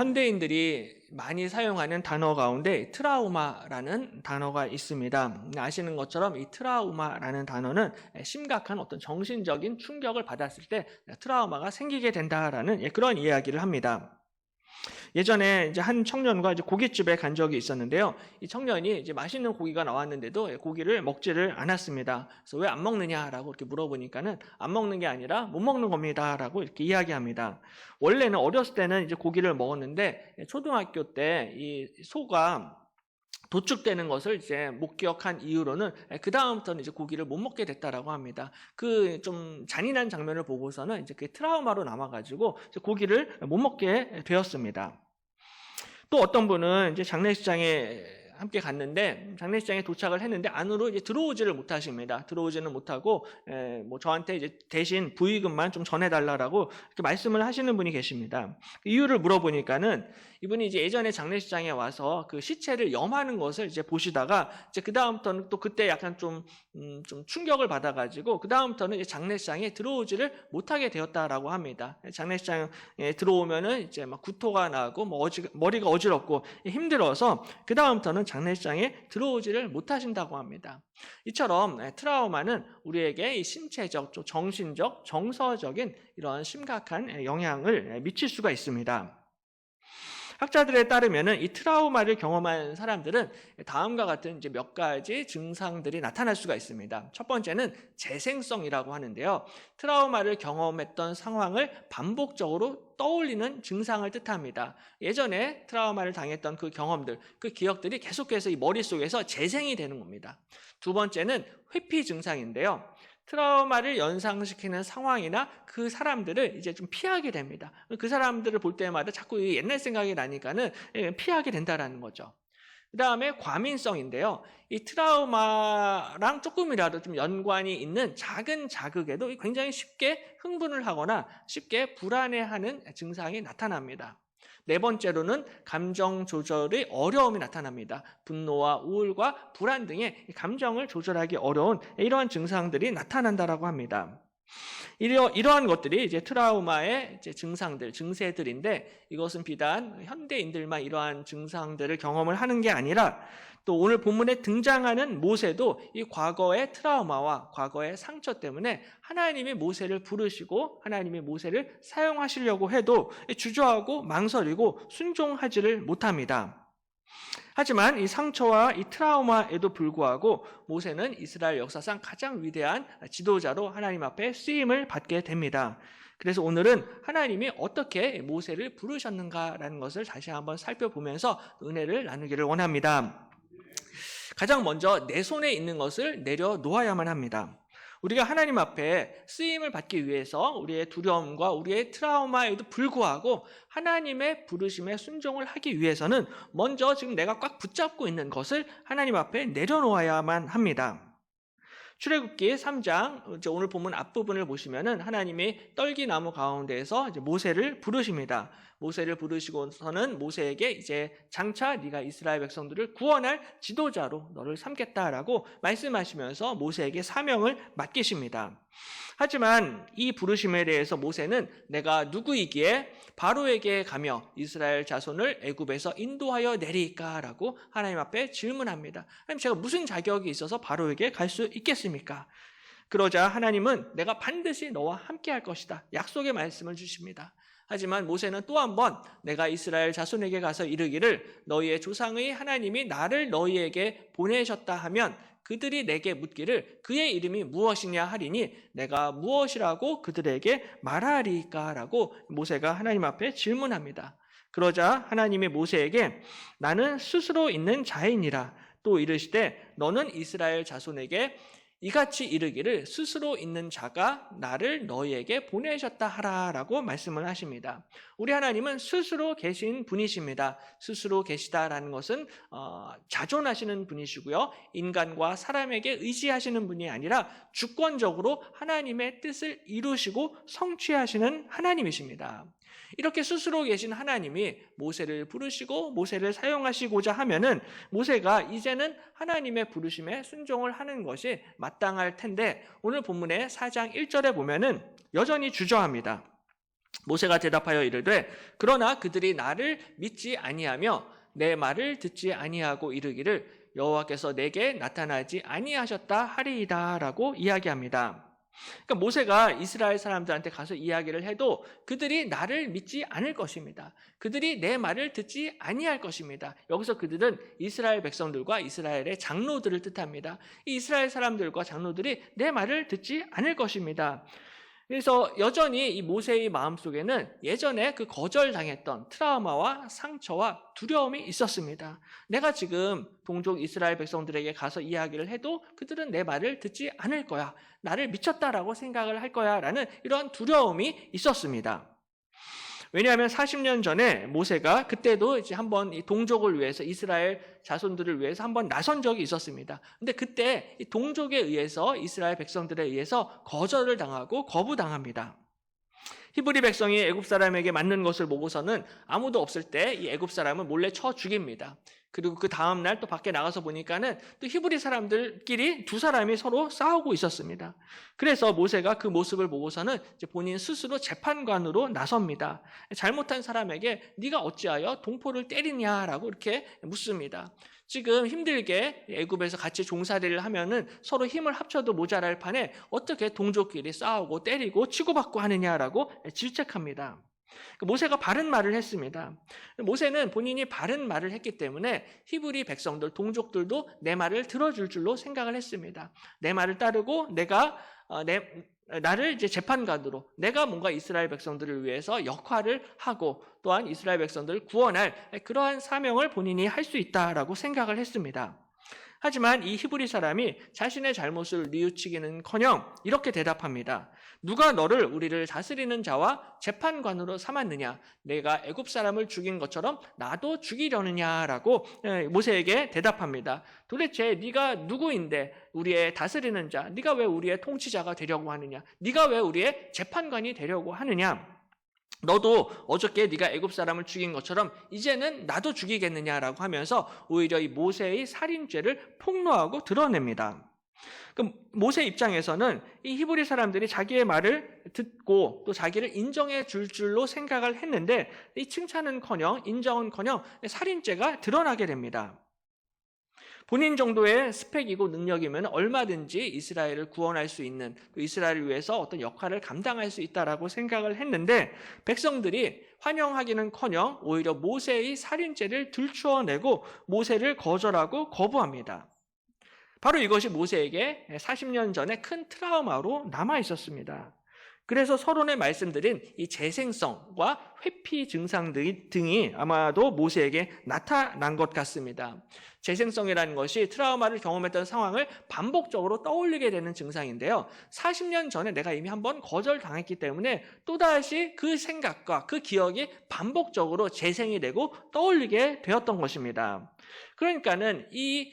현대인들이 많이 사용하는 단어 가운데 트라우마라는 단어가 있습니다. 아시는 것처럼 이 트라우마라는 단어는 심각한 어떤 정신적인 충격을 받았을 때 트라우마가 생기게 된다라는 그런 이야기를 합니다. 예전에 이제 한 청년과 이제 고깃집에 간 적이 있었는데요. 이 청년이 이제 맛있는 고기가 나왔는데도 고기를 먹지를 않았습니다. 그래서 왜 안 먹느냐라고 이렇게 물어보니까는 안 먹는 게 아니라 못 먹는 겁니다라고 이렇게 이야기합니다. 원래는 어렸을 때는 이제 고기를 먹었는데 초등학교 때 이 소가 도축되는 것을 이제 못 기억한 이유로는 그 다음부터는 이제 고기를 못 먹게 됐다라고 합니다. 그 좀 잔인한 장면을 보고서는 이제 그 트라우마로 남아가지고 고기를 못 먹게 되었습니다. 또 어떤 분은 이제 장례식장에 함께 갔는데 장례식장에 도착을 했는데 안으로 이제 들어오지를 못하십니다. 들어오지는 못하고 뭐 저한테 이제 대신 부의금만 좀 전해달라고 이렇게 말씀을 하시는 분이 계십니다. 이유를 물어보니까는 이분이 이제 예전에 장례식장에 와서 그 시체를 염하는 것을 이제 보시다가 이제 그 다음부터는 또 그때 약간 좀 충격을 받아가지고 그 다음부터는 이제 장례식장에 들어오지를 못하게 되었다라고 합니다. 장례식장에 들어오면은 이제 막 구토가 나고 뭐 머리가 어지럽고 힘들어서 그 다음부터는 장례식장에 들어오지를 못하신다고 합니다. 이처럼 트라우마는 우리에게 이 신체적, 정신적, 정서적인 이런 심각한 영향을 미칠 수가 있습니다. 학자들에 따르면은 이 트라우마를 경험한 사람들은 다음과 같은 이제 몇 가지 증상들이 나타날 수가 있습니다. 첫 번째는 재생성이라고 하는데요. 트라우마를 경험했던 상황을 반복적으로 떠올리는 증상을 뜻합니다. 예전에 트라우마를 당했던 그 경험들, 그 기억들이 계속해서 이 머릿속에서 재생이 되는 겁니다. 두 번째는 회피 증상인데요. 트라우마를 연상시키는 상황이나 그 사람들을 이제 좀 피하게 됩니다. 그 사람들을 볼 때마다 자꾸 옛날 생각이 나니까는 피하게 된다라는 거죠. 그 다음에 과민성인데요. 이 트라우마랑 조금이라도 좀 연관이 있는 작은 자극에도 굉장히 쉽게 흥분을 하거나 쉽게 불안해하는 증상이 나타납니다. 네 번째로는 감정 조절의 어려움이 나타납니다. 분노와 우울과 불안 등의 감정을 조절하기 어려운 이러한 증상들이 나타난다라고 합니다. 이러한 것들이 이제 트라우마의 이제 증상들, 증세들인데 이것은 비단 현대인들만 이러한 증상들을 경험을 하는 게 아니라 또 오늘 본문에 등장하는 모세도 이 과거의 트라우마와 과거의 상처 때문에 하나님이 모세를 부르시고 하나님이 모세를 사용하시려고 해도 주저하고 망설이고 순종하지를 못합니다. 하지만 이 상처와 이 트라우마에도 불구하고 모세는 이스라엘 역사상 가장 위대한 지도자로 하나님 앞에 쓰임을 받게 됩니다. 그래서 오늘은 하나님이 어떻게 모세를 부르셨는가라는 것을 다시 한번 살펴보면서 은혜를 나누기를 원합니다. 가장 먼저 내 손에 있는 것을 내려놓아야만 합니다. 우리가 하나님 앞에 쓰임을 받기 위해서 우리의 두려움과 우리의 트라우마에도 불구하고 하나님의 부르심에 순종을 하기 위해서는 먼저 지금 내가 꽉 붙잡고 있는 것을 하나님 앞에 내려놓아야만 합니다. 출애굽기 3장 오늘 본문 앞부분을 보시면은 하나님이 떨기나무 가운데에서 이제 모세를 부르십니다. 모세를 부르시고서는 모세에게 이제 장차 네가 이스라엘 백성들을 구원할 지도자로 너를 삼겠다라고 말씀하시면서 모세에게 사명을 맡기십니다. 하지만 이 부르심에 대해서 모세는 내가 누구이기에 바로에게 가며 이스라엘 자손을 애굽에서 인도하여 내리까라고 하나님 앞에 질문합니다. 하나님, 제가 무슨 자격이 있어서 바로에게 갈 수 있겠습니까? 그러자 하나님은 내가 반드시 너와 함께 할 것이다. 약속의 말씀을 주십니다. 하지만 모세는 또 한 번 내가 이스라엘 자손에게 가서 이르기를 너희의 조상의 하나님이 나를 너희에게 보내셨다 하면 그들이 내게 묻기를 그의 이름이 무엇이냐 하리니 내가 무엇이라고 그들에게 말하리까라고 모세가 하나님 앞에 질문합니다. 그러자 하나님이 모세에게 나는 스스로 있는 자이니라 또 이르시되 너는 이스라엘 자손에게 이같이 이르기를 스스로 있는 자가 나를 너희에게 보내셨다 하라라고 말씀을 하십니다. 우리 하나님은 스스로 계신 분이십니다. 스스로 계시다라는 것은 자존하시는 분이시고요. 인간과 사람에게 의지하시는 분이 아니라 주권적으로 하나님의 뜻을 이루시고 성취하시는 하나님이십니다. 이렇게 스스로 계신 하나님이 모세를 부르시고 모세를 사용하시고자 하면은 모세가 이제는 하나님의 부르심에 순종을 하는 것이 마땅할 텐데 오늘 본문의 4장 1절에 보면은 여전히 주저합니다. 모세가 대답하여 이르되 그러나 그들이 나를 믿지 아니하며 내 말을 듣지 아니하고 이르기를 여호와께서 내게 나타나지 아니하셨다 하리이다라고 이야기합니다. 그러니까 모세가 이스라엘 사람들한테 가서 이야기를 해도 그들이 나를 믿지 않을 것입니다. 그들이 내 말을 듣지 아니할 것입니다. 여기서 그들은 이스라엘 백성들과 이스라엘의 장로들을 뜻합니다. 이 이스라엘 사람들과 장로들이 내 말을 듣지 않을 것입니다. 그래서 여전히 이 모세의 마음속에는 예전에 그 거절당했던 트라우마와 상처와 두려움이 있었습니다. 내가 지금 동족 이스라엘 백성들에게 가서 이야기를 해도 그들은 내 말을 듣지 않을 거야. 나를 미쳤다라고 생각을 할 거야. 라는 이런 두려움이 있었습니다. 왜냐하면 40년 전에 모세가 그때도 이제 한번 이 동족을 위해서 이스라엘 자손들을 위해서 한번 나선 적이 있었습니다. 근데 그때 이 동족에 의해서 이스라엘 백성들에 의해서 거절을 당하고 거부당합니다. 히브리 백성이 애굽 사람에게 맞는 것을 보고서는 아무도 없을 때 이 애굽 사람을 몰래 쳐 죽입니다. 그리고 그 다음 날 또 밖에 나가서 보니까는 또 히브리 사람들끼리 두 사람이 서로 싸우고 있었습니다. 그래서 모세가 그 모습을 보고서는 이제 본인 스스로 재판관으로 나섭니다. 잘못한 사람에게 네가 어찌하여 동포를 때리냐라고 이렇게 묻습니다. 지금 힘들게 애굽에서 같이 종살이를 하면은 서로 힘을 합쳐도 모자랄 판에 어떻게 동족끼리 싸우고 때리고 치고받고 하느냐라고 질책합니다. 모세가 바른 말을 했습니다. 모세는 본인이 바른 말을 했기 때문에 히브리 백성들, 동족들도 내 말을 들어줄 줄로 생각을 했습니다. 내 말을 따르고 나를 이제 재판관으로 내가 뭔가 이스라엘 백성들을 위해서 역할을 하고 또한 이스라엘 백성들을 구원할 그러한 사명을 본인이 할 수 있다라고 생각을 했습니다. 하지만 이 히브리 사람이 자신의 잘못을 뉘우치기는커녕 이렇게 대답합니다. 누가 너를 우리를 다스리는 자와 재판관으로 삼았느냐? 내가 애굽 사람을 죽인 것처럼 나도 죽이려느냐라고 모세에게 대답합니다. 도대체 네가 누구인데 우리의 다스리는 자, 네가 왜 우리의 통치자가 되려고 하느냐? 네가 왜 우리의 재판관이 되려고 하느냐? 너도 어저께 네가 애굽 사람을 죽인 것처럼 이제는 나도 죽이겠느냐라고 하면서 오히려 이 모세의 살인죄를 폭로하고 드러냅니다. 그럼 모세 입장에서는 이 히브리 사람들이 자기의 말을 듣고 또 자기를 인정해 줄 줄로 생각을 했는데 이 칭찬은커녕 인정은커녕 살인죄가 드러나게 됩니다. 본인 정도의 스펙이고 능력이면 얼마든지 이스라엘을 구원할 수 있는, 또 이스라엘을 위해서 어떤 역할을 감당할 수 있다라고 생각을 했는데 백성들이 환영하기는커녕 오히려 모세의 살인죄를 들추어내고 모세를 거절하고 거부합니다. 바로 이것이 모세에게 40년 전에 큰 트라우마로 남아 있었습니다. 그래서 서론에 말씀드린 이 재생성과 회피 증상 등이 아마도 모세에게 나타난 것 같습니다. 재생성이라는 것이 트라우마를 경험했던 상황을 반복적으로 떠올리게 되는 증상인데요. 40년 전에 내가 이미 한번 거절당했기 때문에 또다시 그 생각과 그 기억이 반복적으로 재생이 되고 떠올리게 되었던 것입니다. 그러니까는 이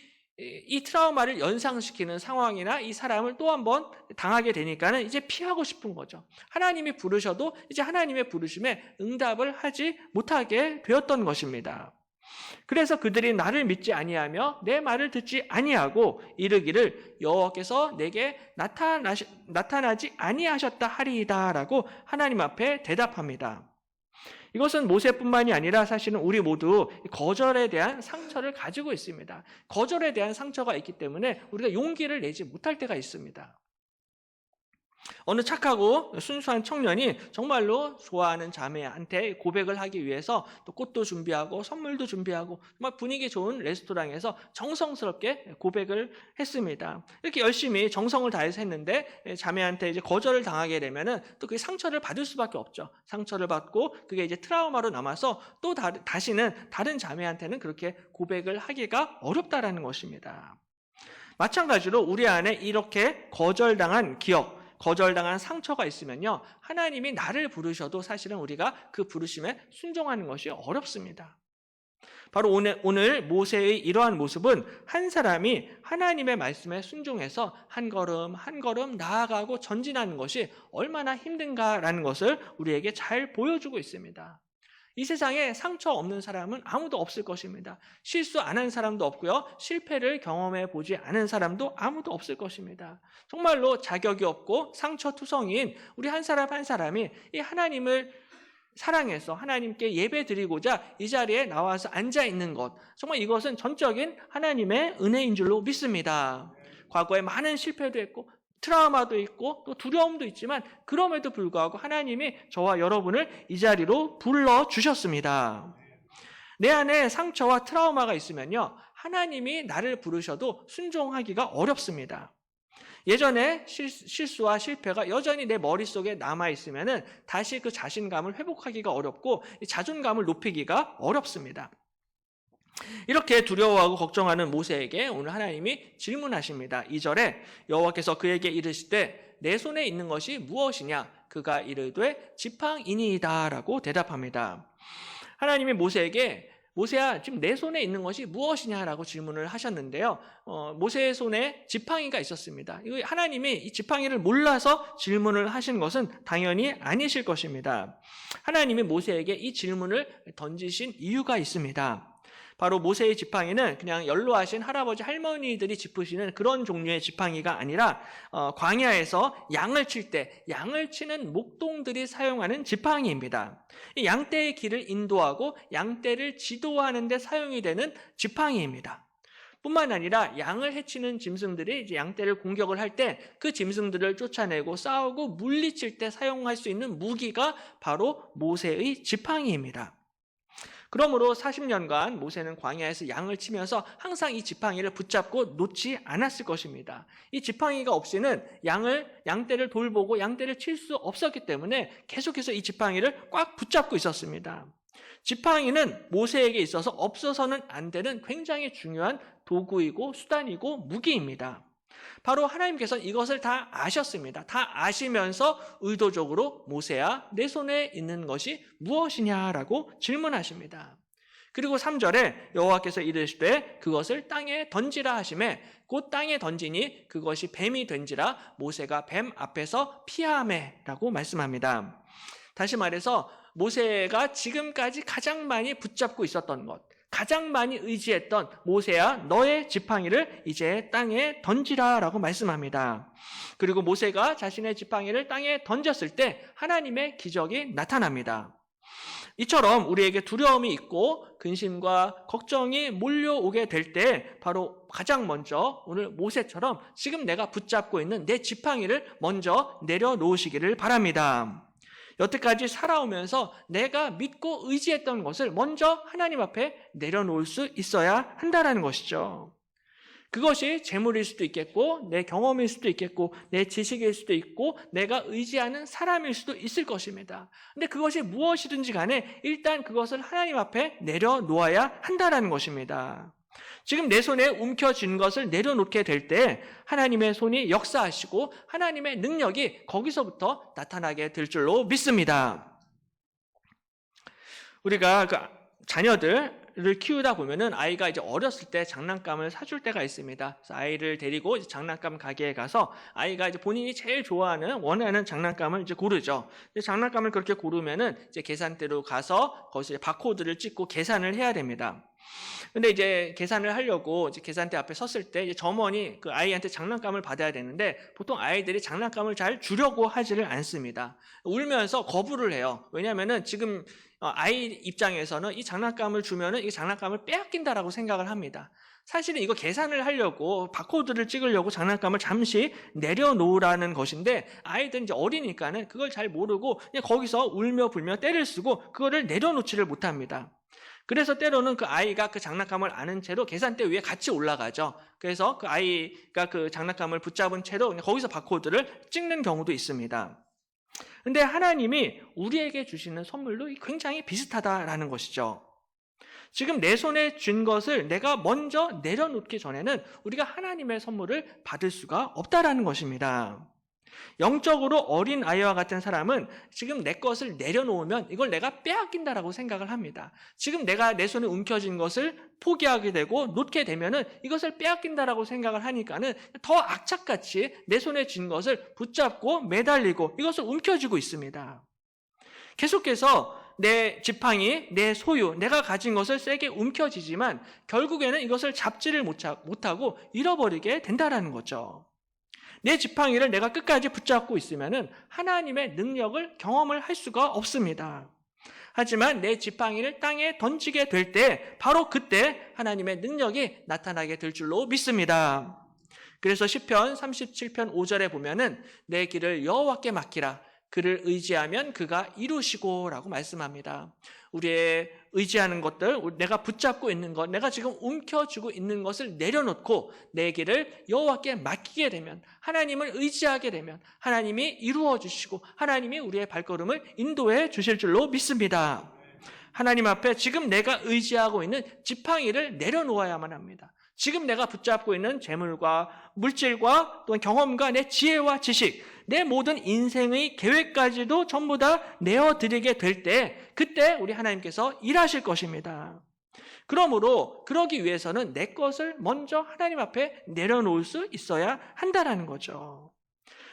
트라우마를 연상시키는 상황이나 이 사람을 또 한 번 당하게 되니까는 이제 피하고 싶은 거죠. 하나님이 부르셔도 이제 하나님의 부르심에 응답을 하지 못하게 되었던 것입니다. 그래서 그들이 나를 믿지 아니하며 내 말을 듣지 아니하고 이르기를 여호와께서 내게 나타나지 아니하셨다 하리이다라고 하나님 앞에 대답합니다. 이것은 모세뿐만이 아니라 사실은 우리 모두 거절에 대한 상처를 가지고 있습니다. 거절에 대한 상처가 있기 때문에 우리가 용기를 내지 못할 때가 있습니다. 어느 착하고 순수한 청년이 정말로 좋아하는 자매한테 고백을 하기 위해서 또 꽃도 준비하고 선물도 준비하고 정말 분위기 좋은 레스토랑에서 정성스럽게 고백을 했습니다. 이렇게 열심히 정성을 다해서 했는데 자매한테 이제 거절을 당하게 되면은 또 그 상처를 받을 수밖에 없죠. 상처를 받고 그게 이제 트라우마로 남아서 또 다시는 다른 자매한테는 그렇게 고백을 하기가 어렵다라는 것입니다. 마찬가지로 우리 안에 이렇게 거절당한 기억, 거절당한 상처가 있으면요, 하나님이 나를 부르셔도 사실은 우리가 그 부르심에 순종하는 것이 어렵습니다. 바로 오늘 모세의 이러한 모습은 한 사람이 하나님의 말씀에 순종해서 한 걸음 한 걸음 나아가고 전진하는 것이 얼마나 힘든가라는 것을 우리에게 잘 보여주고 있습니다. 이 세상에 상처 없는 사람은 아무도 없을 것입니다. 실수 안 한 사람도 없고요. 실패를 경험해 보지 않은 사람도 아무도 없을 것입니다. 정말로 자격이 없고 상처투성이인 우리 한 사람 한 사람이 이 하나님을 사랑해서 하나님께 예배 드리고자 이 자리에 나와서 앉아 있는 것, 정말 이것은 전적인 하나님의 은혜인 줄로 믿습니다. 과거에 많은 실패도 했고 트라우마도 있고 또 두려움도 있지만 그럼에도 불구하고 하나님이 저와 여러분을 이 자리로 불러주셨습니다. 내 안에 상처와 트라우마가 있으면요, 하나님이 나를 부르셔도 순종하기가 어렵습니다. 예전에 실수와 실패가 여전히 내 머릿속에 남아있으면 다시 그 자신감을 회복하기가 어렵고 자존감을 높이기가 어렵습니다. 이렇게 두려워하고 걱정하는 모세에게 오늘 하나님이 질문하십니다. 2절에 여호와께서 그에게 이르시되 내 손에 있는 것이 무엇이냐? 그가 이르되 지팡이니이다 라고 대답합니다. 하나님이 모세에게 모세야, 지금 내 손에 있는 것이 무엇이냐라고 질문을 하셨는데요. 모세의 손에 지팡이가 있었습니다. 하나님이 이 지팡이를 몰라서 질문을 하신 것은 당연히 아니실 것입니다. 하나님이 모세에게 이 질문을 던지신 이유가 있습니다. 바로 모세의 지팡이는 그냥 연로하신 할아버지 할머니들이 짚으시는 그런 종류의 지팡이가 아니라 광야에서 양을 칠 때 양을 치는 목동들이 사용하는 지팡이입니다. 이 양떼의 길을 인도하고 양떼를 지도하는 데 사용이 되는 지팡이입니다. 뿐만 아니라 양을 해치는 짐승들이 이제 양떼를 공격을 할 때 그 짐승들을 쫓아내고 싸우고 물리칠 때 사용할 수 있는 무기가 바로 모세의 지팡이입니다. 그러므로 40년간 모세는 광야에서 양을 치면서 항상 이 지팡이를 붙잡고 놓지 않았을 것입니다. 이 지팡이가 없이는 양떼를 돌보고 양떼를 칠 수 없었기 때문에 계속해서 이 지팡이를 꽉 붙잡고 있었습니다. 지팡이는 모세에게 있어서 없어서는 안 되는 굉장히 중요한 도구이고 수단이고 무기입니다. 바로 하나님께서는 이것을 다 아셨습니다. 다 아시면서 의도적으로 모세야, 내 손에 있는 것이 무엇이냐라고 질문하십니다. 그리고 3절에 여호와께서 이르시되 그것을 땅에 던지라 하시매 곧 땅에 던지니 그것이 뱀이 된지라 모세가 뱀 앞에서 피하매라고 말씀합니다. 다시 말해서 모세가 지금까지 가장 많이 붙잡고 있었던 것, 가장 많이 의지했던 모세야, 너의 지팡이를 이제 땅에 던지라 라고 말씀합니다. 그리고 모세가 자신의 지팡이를 땅에 던졌을 때 하나님의 기적이 나타납니다. 이처럼 우리에게 두려움이 있고 근심과 걱정이 몰려오게 될 때 바로 가장 먼저 오늘 모세처럼 지금 내가 붙잡고 있는 내 지팡이를 먼저 내려놓으시기를 바랍니다. 여태까지 살아오면서 내가 믿고 의지했던 것을 먼저 하나님 앞에 내려놓을 수 있어야 한다는 것이죠. 그것이 재물일 수도 있겠고 내 경험일 수도 있겠고 내 지식일 수도 있고 내가 의지하는 사람일 수도 있을 것입니다. 근데 그것이 무엇이든지 간에 일단 그것을 하나님 앞에 내려놓아야 한다는 것입니다. 지금 내 손에 움켜쥔 것을 내려놓게 될 때 하나님의 손이 역사하시고 하나님의 능력이 거기서부터 나타나게 될 줄로 믿습니다. 우리가 그 자녀들을 키우다 보면은 아이가 이제 어렸을 때 장난감을 사줄 때가 있습니다. 그래서 아이를 데리고 이제 장난감 가게에 가서 아이가 이제 본인이 제일 좋아하는 원하는 장난감을 이제 고르죠. 장난감을 그렇게 고르면은 이제 계산대로 가서 거기서 바코드를 찍고 계산을 해야 됩니다. 근데 이제 계산을 하려고 이제 계산대 앞에 섰을 때 이제 점원이 그 아이한테 장난감을 받아야 되는데 보통 아이들이 장난감을 잘 주려고 하지를 않습니다. 울면서 거부를 해요. 왜냐하면은 지금 아이 입장에서는 이 장난감을 주면은 이 장난감을 빼앗긴다라고 생각을 합니다. 사실은 이거 계산을 하려고 바코드를 찍으려고 장난감을 잠시 내려놓으라는 것인데 아이들은 이제 어리니까는 그걸 잘 모르고 그냥 거기서 울며 불며 떼를 쓰고 그거를 내려놓지를 못합니다. 그래서 때로는 그 아이가 그 장난감을 아는 채로 계산대 위에 같이 올라가죠. 그래서 그 아이가 그 장난감을 붙잡은 채로 그냥 거기서 바코드를 찍는 경우도 있습니다. 근데 하나님이 우리에게 주시는 선물도 굉장히 비슷하다라는 것이죠. 지금 내 손에 쥔 것을 내가 먼저 내려놓기 전에는 우리가 하나님의 선물을 받을 수가 없다라는 것입니다. 영적으로 어린 아이와 같은 사람은 지금 내 것을 내려놓으면 이걸 내가 빼앗긴다라고 생각을 합니다. 지금 내가 내 손에 움켜쥔 것을 포기하게 되고 놓게 되면은 이것을 빼앗긴다라고 생각을 하니까는 더 악착같이 내 손에 쥔 것을 붙잡고 매달리고 이것을 움켜쥐고 있습니다. 계속해서 내 지팡이, 내 소유, 내가 가진 것을 세게 움켜쥐지만 결국에는 이것을 잡지를 못하고 잃어버리게 된다라는 거죠. 내 지팡이를 내가 끝까지 붙잡고 있으면은 하나님의 능력을 경험을 할 수가 없습니다. 하지만 내 지팡이를 땅에 던지게 될 때 바로 그때 하나님의 능력이 나타나게 될 줄로 믿습니다. 그래서 시편 37편 5절에 보면은 내 길을 여호와께 맡기라. 그를 의지하면 그가 이루시고 라고 말씀합니다. 우리의 의지하는 것들, 내가 붙잡고 있는 것, 내가 지금 움켜쥐고 있는 것을 내려놓고 내 길을 여호와께 맡기게 되면, 하나님을 의지하게 되면 하나님이 이루어 주시고 하나님이 우리의 발걸음을 인도해 주실 줄로 믿습니다. 하나님 앞에 지금 내가 의지하고 있는 지팡이를 내려놓아야만 합니다. 지금 내가 붙잡고 있는 재물과 물질과 또는 경험과 내 지혜와 지식, 내 모든 인생의 계획까지도 전부 다 내어드리게 될 때, 그때 우리 하나님께서 일하실 것입니다. 그러므로 그러기 위해서는 내 것을 먼저 하나님 앞에 내려놓을 수 있어야 한다는 거죠.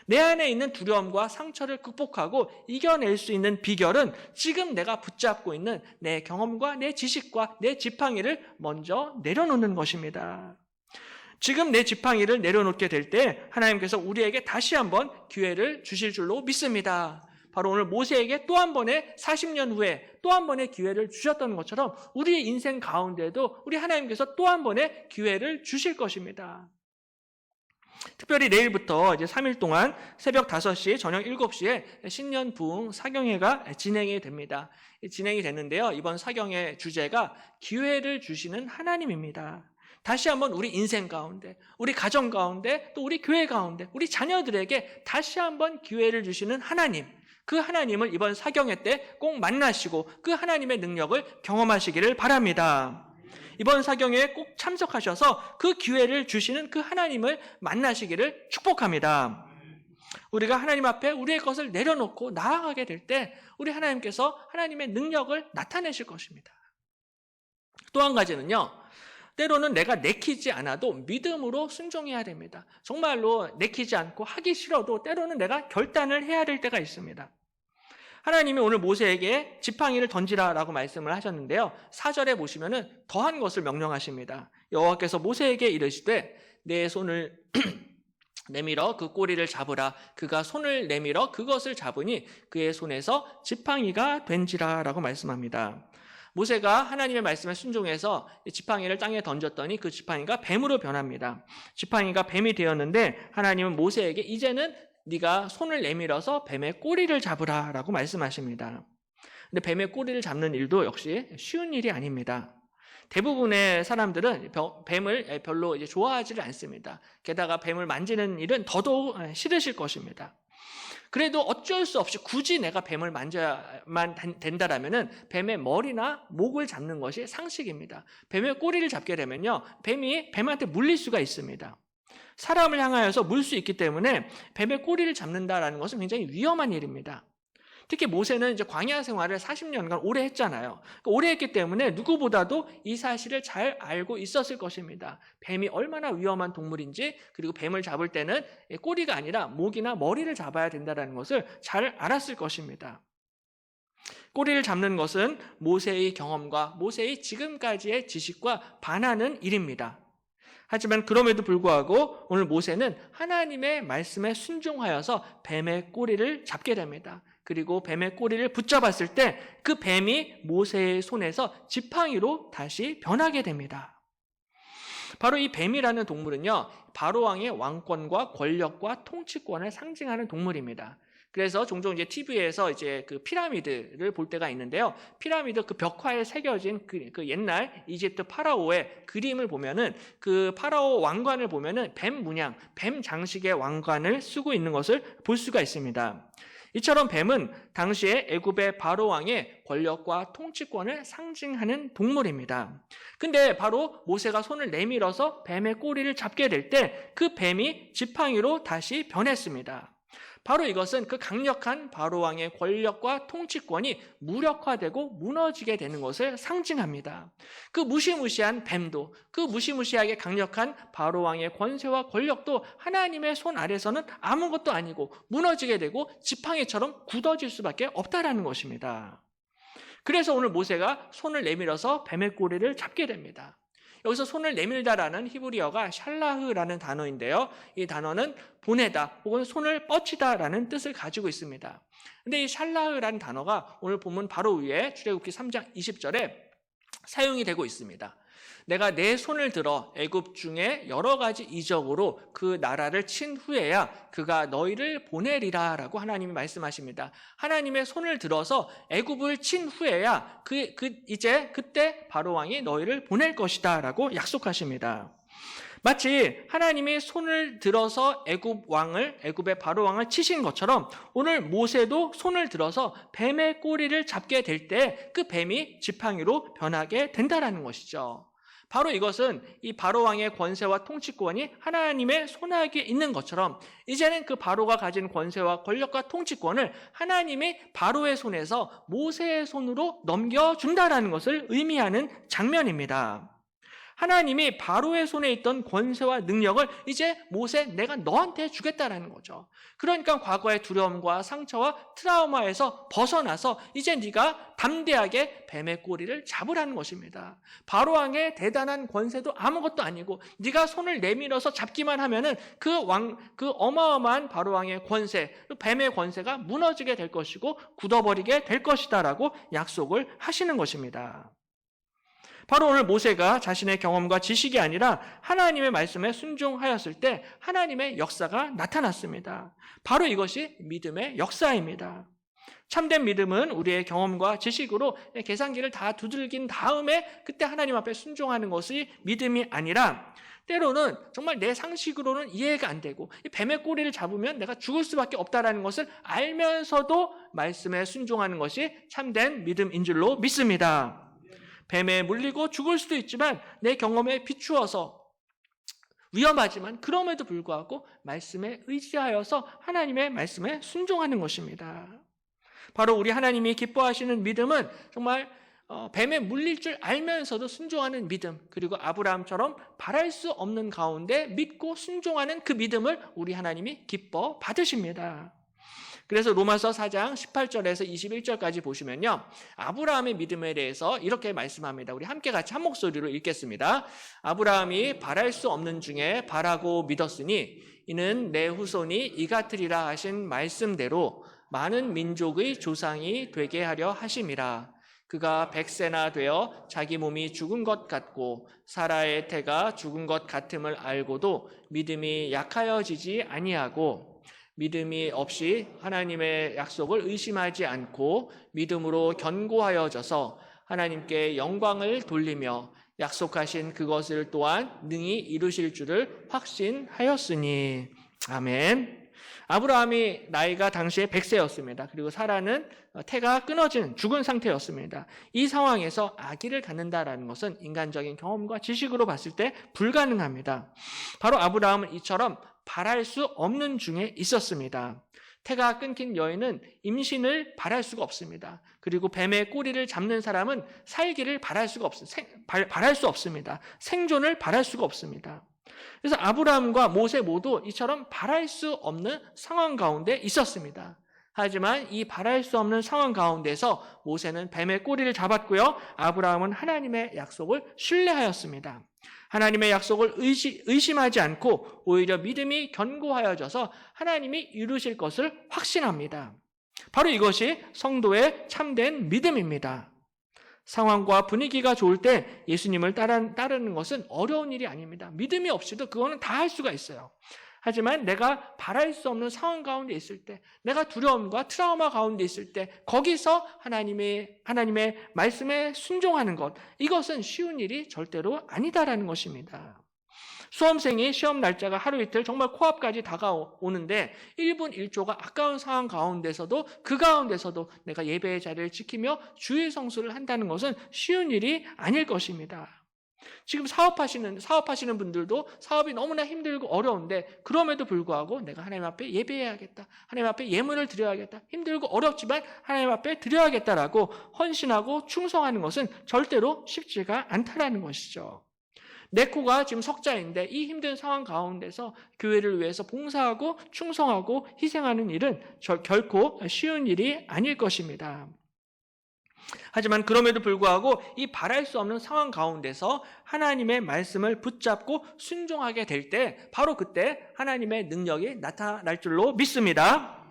내 안에 있는 두려움과 상처를 극복하고 이겨낼 수 있는 비결은 지금 내가 붙잡고 있는 내 경험과 내 지식과 내 지팡이를 먼저 내려놓는 것입니다. 지금 내 지팡이를 내려놓게 될 때 하나님께서 우리에게 다시 한번 기회를 주실 줄로 믿습니다. 바로 오늘 모세에게 또 한 번의 40년 후에 또 한 번의 기회를 주셨던 것처럼 우리의 인생 가운데도 우리 하나님께서 또 한 번의 기회를 주실 것입니다. 특별히 내일부터 이제 3일 동안 새벽 5시, 저녁 7시에 신년 부흥 사경회가 진행이 됩니다. 진행이 됐는데요. 이번 사경회 주제가 기회를 주시는 하나님입니다. 다시 한번 우리 인생 가운데, 우리 가정 가운데, 또 우리 교회 가운데, 우리 자녀들에게 다시 한번 기회를 주시는 하나님, 그 하나님을 이번 사경회 때 꼭 만나시고 그 하나님의 능력을 경험하시기를 바랍니다. 이번 사경회에 꼭 참석하셔서 그 기회를 주시는 그 하나님을 만나시기를 축복합니다. 우리가 하나님 앞에 우리의 것을 내려놓고 나아가게 될 때 우리 하나님께서 하나님의 능력을 나타내실 것입니다. 또 한 가지는요, 때로는 내가 내키지 않아도 믿음으로 순종해야 됩니다. 정말로 내키지 않고 하기 싫어도 때로는 내가 결단을 해야 될 때가 있습니다. 하나님이 오늘 모세에게 지팡이를 던지라라고 말씀을 하셨는데요. 4절에 보시면은 더한 것을 명령하십니다. 여호와께서 모세에게 이르시되 내 손을 내밀어 그 꼬리를 잡으라. 그가 손을 내밀어 그것을 잡으니 그의 손에서 지팡이가 된지라라고 말씀합니다. 모세가 하나님의 말씀에 순종해서 지팡이를 땅에 던졌더니 그 지팡이가 뱀으로 변합니다. 지팡이가 뱀이 되었는데 하나님은 모세에게 이제는 네가 손을 내밀어서 뱀의 꼬리를 잡으라 라고 말씀하십니다. 근데 뱀의 꼬리를 잡는 일도 역시 쉬운 일이 아닙니다. 대부분의 사람들은 뱀을 별로 좋아하지를 않습니다. 게다가 뱀을 만지는 일은 더더욱 싫으실 것입니다. 그래도 어쩔 수 없이 굳이 내가 뱀을 만져야만 된다라면은 뱀의 머리나 목을 잡는 것이 상식입니다. 뱀의 꼬리를 잡게 되면요, 뱀이 뱀한테 물릴 수가 있습니다. 사람을 향하여서 물 수 있기 때문에 뱀의 꼬리를 잡는다라는 것은 굉장히 위험한 일입니다. 특히 모세는 이제 광야 생활을 40년간 오래 했잖아요. 오래 했기 때문에 누구보다도 이 사실을 잘 알고 있었을 것입니다. 뱀이 얼마나 위험한 동물인지, 그리고 뱀을 잡을 때는 꼬리가 아니라 목이나 머리를 잡아야 된다는 것을 잘 알았을 것입니다. 꼬리를 잡는 것은 모세의 경험과 모세의 지금까지의 지식과 반하는 일입니다. 하지만 그럼에도 불구하고 오늘 모세는 하나님의 말씀에 순종하여서 뱀의 꼬리를 잡게 됩니다. 그리고 뱀의 꼬리를 붙잡았을 때 그 뱀이 모세의 손에서 지팡이로 다시 변하게 됩니다. 바로 이 뱀이라는 동물은요, 바로왕의 왕권과 권력과 통치권을 상징하는 동물입니다. 그래서 종종 이제 TV에서 이제 그 피라미드를 볼 때가 있는데요. 피라미드 그 벽화에 새겨진 그 옛날 이집트 파라오의 그림을 보면은 그 파라오 왕관을 보면은 뱀 문양, 뱀 장식의 왕관을 쓰고 있는 것을 볼 수가 있습니다. 이처럼 뱀은 당시에 애굽의 바로 왕의 권력과 통치권을 상징하는 동물입니다. 근데 바로 모세가 손을 내밀어서 뱀의 꼬리를 잡게 될 때 그 뱀이 지팡이로 다시 변했습니다. 바로 이것은 그 강력한 바로왕의 권력과 통치권이 무력화되고 무너지게 되는 것을 상징합니다. 그 무시무시한 뱀도, 그 무시무시하게 강력한 바로왕의 권세와 권력도 하나님의 손 아래서는 아무것도 아니고 무너지게 되고 지팡이처럼 굳어질 수밖에 없다라는 것입니다. 그래서 오늘 모세가 손을 내밀어서 뱀의 꼬리를 잡게 됩니다. 여기서 손을 내밀다라는 히브리어가 샬라흐라는 단어인데요. 이 단어는 보내다 혹은 손을 뻗치다라는 뜻을 가지고 있습니다. 근데 이 샬라흐라는 단어가 오늘 본문 바로 위에 출애굽기 3장 20절에 사용이 되고 있습니다. 내가 내 손을 들어 애굽 중에 여러 가지 이적으로 그 나라를 친 후에야 그가 너희를 보내리라 라고 하나님이 말씀하십니다. 하나님의 손을 들어서 애굽을 친 후에야 이제 그때 바로 왕이 너희를 보낼 것이다 라고 약속하십니다. 마치 하나님이 손을 들어서 애굽의 바로 왕을 치신 것처럼 오늘 모세도 손을 들어서 뱀의 꼬리를 잡게 될 때 그 뱀이 지팡이로 변하게 된다라는 것이죠. 바로 이것은 이 바로 왕의 권세와 통치권이 하나님의 손아귀에 있는 것처럼 이제는 그 바로가 가진 권세와 권력과 통치권을 하나님이 바로의 손에서 모세의 손으로 넘겨준다라는 것을 의미하는 장면입니다. 하나님이 바로의 손에 있던 권세와 능력을 이제 모세 내가 너한테 주겠다라는 거죠. 그러니까 과거의 두려움과 상처와 트라우마에서 벗어나서 이제 네가 담대하게 뱀의 꼬리를 잡으라는 것입니다. 바로 왕의 대단한 권세도 아무것도 아니고 네가 손을 내밀어서 잡기만 하면은 그 어마어마한 바로 왕의 권세, 뱀의 권세가 무너지게 될 것이고 굳어버리게 될 것이다라고 약속을 하시는 것입니다. 바로 오늘 모세가 자신의 경험과 지식이 아니라 하나님의 말씀에 순종하였을 때 하나님의 역사가 나타났습니다. 바로 이것이 믿음의 역사입니다. 참된 믿음은 우리의 경험과 지식으로 계산기를 다 두들긴 다음에 그때 하나님 앞에 순종하는 것이 믿음이 아니라 때로는 정말 내 상식으로는 이해가 안 되고 이 뱀의 꼬리를 잡으면 내가 죽을 수밖에 없다는 것을 알면서도 말씀에 순종하는 것이 참된 믿음인 줄로 믿습니다. 뱀에 물리고 죽을 수도 있지만 내 경험에 비추어서 위험하지만 그럼에도 불구하고 말씀에 의지하여서 하나님의 말씀에 순종하는 것입니다. 바로 우리 하나님이 기뻐하시는 믿음은 정말 뱀에 물릴 줄 알면서도 순종하는 믿음, 그리고 아브라함처럼 바랄 수 없는 가운데 믿고 순종하는 그 믿음을 우리 하나님이 기뻐 받으십니다. 그래서 로마서 4장 18절에서 21절까지 보시면요, 아브라함의 믿음에 대해서 이렇게 말씀합니다. 우리 함께 같이 한 목소리로 읽겠습니다. 아브라함이 바랄 수 없는 중에 바라고 믿었으니 이는 내 후손이 이 같으리라 하신 말씀대로 많은 민족의 조상이 되게 하려 하심이라. 그가 100세나 되어 자기 몸이 죽은 것 같고 사라의 태가 죽은 것 같음을 알고도 믿음이 약하여지지 아니하고 믿음이 없이 하나님의 약속을 의심하지 않고 믿음으로 견고하여져서 하나님께 영광을 돌리며 약속하신 그것을 또한 능히 이루실 줄을 확신하였으니. 아멘. 아브라함이 나이가 당시에 100세였습니다. 그리고 사라는 태가 끊어진 죽은 상태였습니다. 이 상황에서 아기를 갖는다라는 것은 인간적인 경험과 지식으로 봤을 때 불가능합니다. 바로 아브라함은 이처럼 바랄 수 없는 중에 있었습니다. 태가 끊긴 여인은 임신을 바랄 수가 없습니다. 그리고 뱀의 꼬리를 잡는 사람은 살기를 바랄 수 없습니다. 생존을 바랄 수가 없습니다. 그래서 아브라함과 모세 모두 이처럼 바랄 수 없는 상황 가운데 있었습니다. 하지만 이 바랄 수 없는 상황 가운데서 모세는 뱀의 꼬리를 잡았고요, 아브라함은 하나님의 약속을 신뢰하였습니다. 하나님의 약속을 의심하지 않고 오히려 믿음이 견고하여져서 하나님이 이루실 것을 확신합니다. 바로 이것이 성도의 참된 믿음입니다. 상황과 분위기가 좋을 때 예수님을 따르는 것은 어려운 일이 아닙니다. 믿음이 없이도 그거는 다 할 수가 있어요. 하지만 내가 바랄 수 없는 상황 가운데 있을 때, 내가 두려움과 트라우마 가운데 있을 때 거기서 하나님의 말씀에 순종하는 것, 이것은 쉬운 일이 절대로 아니다라는 것입니다. 수험생이 시험 날짜가 하루 이틀 정말 코앞까지 다가오는데 1분 1초가 아까운 상황 가운데서도 그 가운데서도 내가 예배의 자리를 지키며 주의 성수를 한다는 것은 쉬운 일이 아닐 것입니다. 지금 사업하시는 분들도 사업이 너무나 힘들고 어려운데 그럼에도 불구하고 내가 하나님 앞에 예배해야겠다, 하나님 앞에 예물을 드려야겠다, 힘들고 어렵지만 하나님 앞에 드려야겠다라고 헌신하고 충성하는 것은 절대로 쉽지가 않다라는 것이죠. 내 코가 지금 석자인데 이 힘든 상황 가운데서 교회를 위해서 봉사하고 충성하고 희생하는 일은 결코 쉬운 일이 아닐 것입니다. 하지만 그럼에도 불구하고 이 바랄 수 없는 상황 가운데서 하나님의 말씀을 붙잡고 순종하게 될 때 바로 그때 하나님의 능력이 나타날 줄로 믿습니다.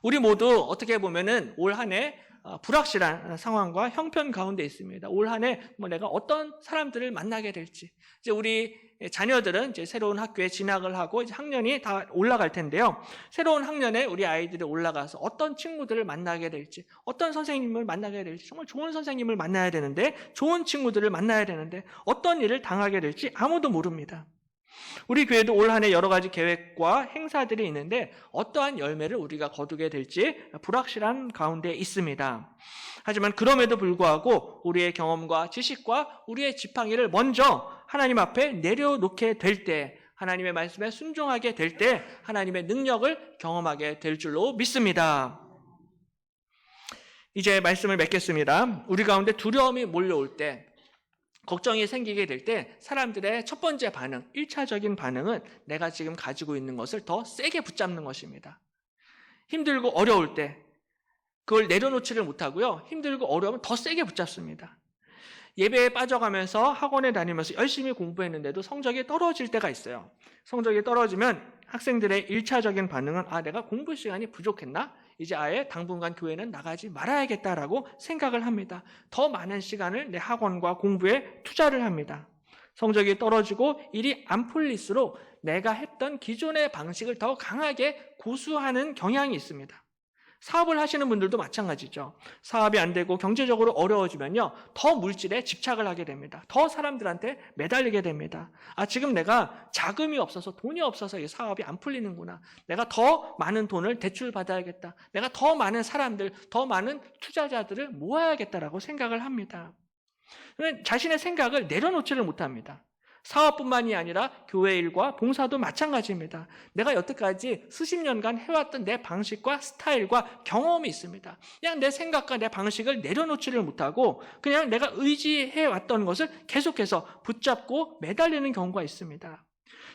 우리 모두 어떻게 보면은 올 한 해 불확실한 상황과 형편 가운데 있습니다. 올 한 해 내가 어떤 사람들을 만나게 될지. 이제 우리 자녀들은 이제 새로운 학교에 진학을 하고 이제 학년이 다 올라갈 텐데요. 새로운 학년에 우리 아이들이 올라가서 어떤 친구들을 만나게 될지, 어떤 선생님을 만나게 될지, 정말 좋은 선생님을 만나야 되는데, 좋은 친구들을 만나야 되는데, 어떤 일을 당하게 될지 아무도 모릅니다. 우리 교회도 올 한 해 여러 가지 계획과 행사들이 있는데 어떠한 열매를 우리가 거두게 될지 불확실한 가운데 있습니다. 하지만 그럼에도 불구하고 우리의 경험과 지식과 우리의 지팡이를 먼저 하나님 앞에 내려놓게 될 때, 하나님의 말씀에 순종하게 될 때 하나님의 능력을 경험하게 될 줄로 믿습니다. 이제 말씀을 맺겠습니다. 우리 가운데 두려움이 몰려올 때, 걱정이 생기게 될 때 사람들의 첫 번째 반응, 1차적인 반응은 내가 지금 가지고 있는 것을 더 세게 붙잡는 것입니다. 힘들고 어려울 때 그걸 내려놓지를 못하고요. 힘들고 어려우면 더 세게 붙잡습니다. 예배에 빠져가면서 학원에 다니면서 열심히 공부했는데도 성적이 떨어질 때가 있어요. 성적이 떨어지면 학생들의 1차적인 반응은 내가 공부 시간이 부족했나? 이제 아예 당분간 교회는 나가지 말아야겠다라고 생각을 합니다. 더 많은 시간을 내 학원과 공부에 투자를 합니다. 성적이 떨어지고 일이 안 풀릴수록 내가 했던 기존의 방식을 더 강하게 고수하는 경향이 있습니다. 사업을 하시는 분들도 마찬가지죠. 사업이 안 되고 경제적으로 어려워지면요, 더 물질에 집착을 하게 됩니다. 더 사람들한테 매달리게 됩니다. 지금 내가 자금이 없어서, 돈이 없어서 이 사업이 안 풀리는구나. 내가 더 많은 돈을 대출받아야겠다. 내가 더 많은 사람들, 더 많은 투자자들을 모아야겠다라고 생각을 합니다. 자신의 생각을 내려놓지를 못합니다. 사업뿐만이 아니라 교회 일과 봉사도 마찬가지입니다. 내가 여태까지 수십 년간 해왔던 내 방식과 스타일과 경험이 있습니다. 그냥 내 생각과 내 방식을 내려놓지를 못하고 그냥 내가 의지해왔던 것을 계속해서 붙잡고 매달리는 경우가 있습니다.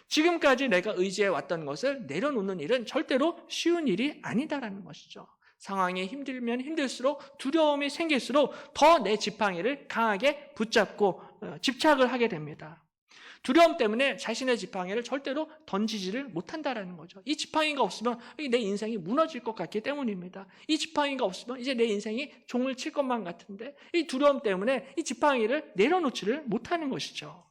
지금까지 내가 의지해왔던 것을 내려놓는 일은 절대로 쉬운 일이 아니다라는 것이죠. 상황이 힘들면 힘들수록, 두려움이 생길수록 더 내 지팡이를 강하게 붙잡고 집착을 하게 됩니다. 두려움 때문에 자신의 지팡이를 절대로 던지지를 못한다라는 거죠. 이 지팡이가 없으면 내 인생이 무너질 것 같기 때문입니다. 이 지팡이가 없으면 이제 내 인생이 종을 칠 것만 같은데, 이 두려움 때문에 이 지팡이를 내려놓지를 못하는 것이죠.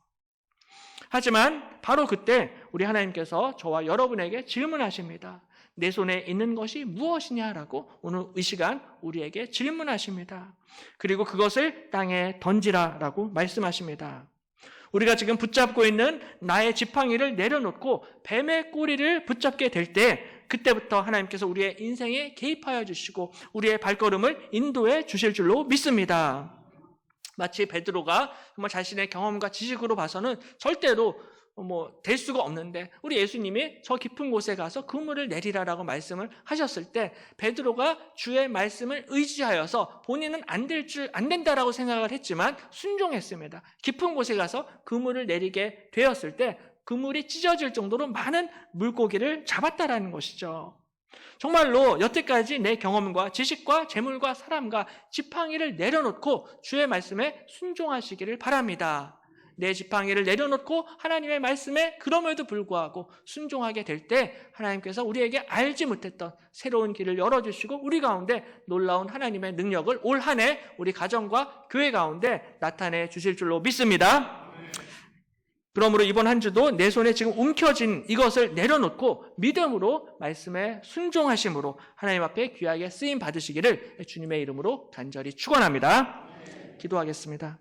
하지만 바로 그때 우리 하나님께서 저와 여러분에게 질문하십니다. 내 손에 있는 것이 무엇이냐라고 오늘 이 시간 우리에게 질문하십니다. 그리고 그것을 땅에 던지라라고 말씀하십니다. 우리가 지금 붙잡고 있는 나의 지팡이를 내려놓고 뱀의 꼬리를 붙잡게 될 때, 그때부터 하나님께서 우리의 인생에 개입하여 주시고 우리의 발걸음을 인도해 주실 줄로 믿습니다. 마치 베드로가 정말 자신의 경험과 지식으로 봐서는 절대로 될 수가 없는데 우리 예수님이 저 깊은 곳에 가서 그물을 내리라라고 말씀을 하셨을 때 베드로가 주의 말씀을 의지하여서 본인은 안 된다라고 생각을 했지만 순종했습니다. 깊은 곳에 가서 그물을 내리게 되었을 때 그물이 찢어질 정도로 많은 물고기를 잡았다라는 것이죠. 정말로 여태까지 내 경험과 지식과 재물과 사람과 지팡이를 내려놓고 주의 말씀에 순종하시기를 바랍니다. 내 지팡이를 내려놓고 하나님의 말씀에 그럼에도 불구하고 순종하게 될 때 하나님께서 우리에게 알지 못했던 새로운 길을 열어주시고 우리 가운데 놀라운 하나님의 능력을 올 한 해 우리 가정과 교회 가운데 나타내 주실 줄로 믿습니다. 그러므로 이번 한 주도 내 손에 지금 움켜진 이것을 내려놓고 믿음으로 말씀에 순종하심으로 하나님 앞에 귀하게 쓰임 받으시기를 주님의 이름으로 간절히 축원합니다. 기도하겠습니다.